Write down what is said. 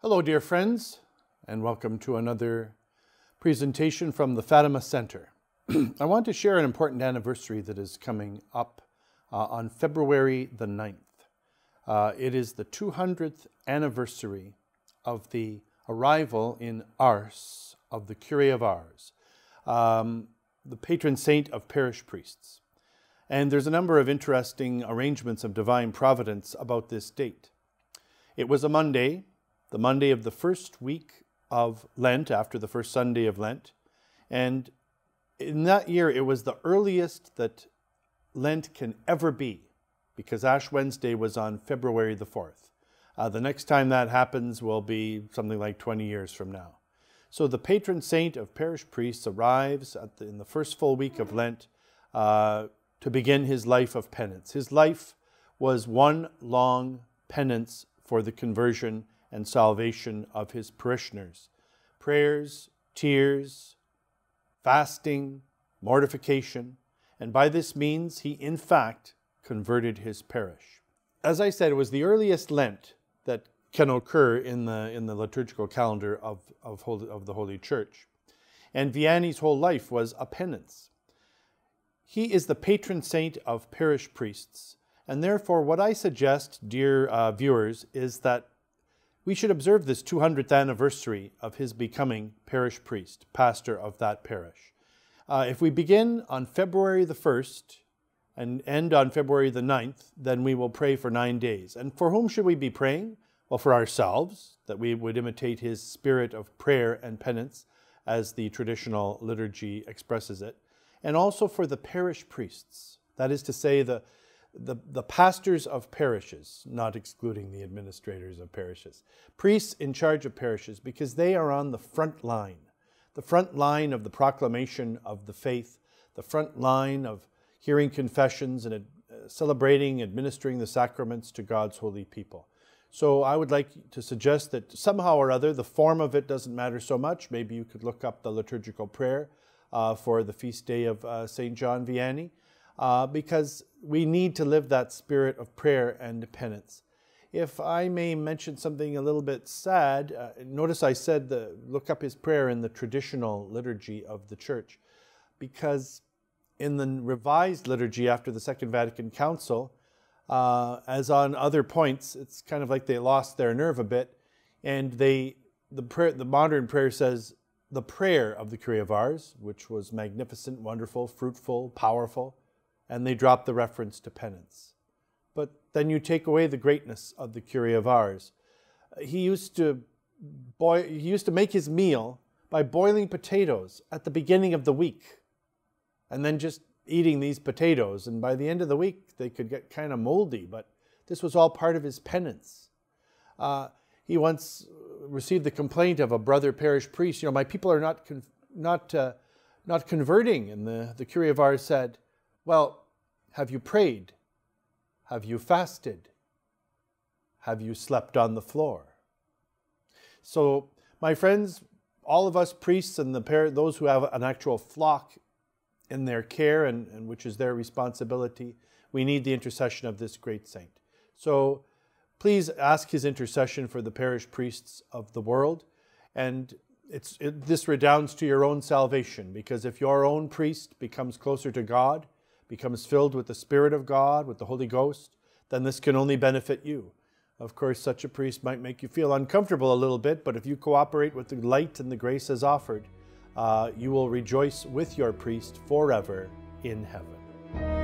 Hello, dear friends, and welcome to another presentation from the Fatima Center. I want to share an important anniversary that is coming up on February the 9th. It is the 200th anniversary of the arrival in Ars of the Curé of Ars, the patron saint of parish priests. And there's a number of interesting arrangements of divine providence about this date. It was a Monday, the Monday of the first week of Lent, after the first Sunday of Lent. And in that year, it was the earliest that Lent can ever be, because Ash Wednesday was on February the 4th. The next time that happens will be something like 20 years from now. So the patron saint of parish priests arrives in the first full week of Lent to begin his life of penance. His life was one long penance for the conversion and salvation of his parishioners. Prayers, tears, fasting, mortification, and by this means he in fact converted his parish. As I said, it was the earliest Lent that can occur in the liturgical calendar of the Holy Church. And Vianney's whole life was a penance. He is the patron saint of parish priests, and therefore what I suggest, dear viewers, is that we should observe this 200th anniversary of his becoming parish priest, pastor of that parish. If we begin on February the 1st and end on February the 9th, then we will pray for 9 days. And for whom should we be praying? Well, for ourselves, that we would imitate his spirit of prayer and penance, as the traditional liturgy expresses it, and also for the parish priests, that is to say, the pastors of parishes, not excluding the administrators of parishes, priests in charge of parishes, because they are on the front line of the proclamation of the faith, the front line of hearing confessions and celebrating, administering the sacraments to God's holy people. So I would like to suggest that somehow or other, the form of it doesn't matter so much. Maybe you could look up the liturgical prayer for the feast day of St. John Vianney, because we need to live that spirit of prayer and penance. If I may mention something a little bit sad, notice I said look up his prayer in the traditional liturgy of the Church, because in the revised liturgy after the Second Vatican Council, as on other points, it's kind of like they lost their nerve a bit, and the modern prayer says, the prayer of the Curé of Ars, which was magnificent, wonderful, fruitful, powerful, and they drop the reference to penance. But then you take away the greatness of the Curé of Ars. He used to make his meal by boiling potatoes at the beginning of the week, and then just eating these potatoes. And by the end of the week, they could get kind of moldy, but this was all part of his penance. He once received the complaint of a brother parish priest, my people are not converting. And the Curé of Ars said, well, have you prayed? Have you fasted? Have you slept on the floor? So, my friends, all of us priests and those who have an actual flock in their care and which is their responsibility, we need the intercession of this great saint. So, please ask his intercession for the parish priests of the world, and this redounds to your own salvation, because if your own priest becomes closer to God, becomes filled with the Spirit of God, with the Holy Ghost, then this can only benefit you. Of course, such a priest might make you feel uncomfortable a little bit, but if you cooperate with the light and the grace as offered, you will rejoice with your priest forever in heaven.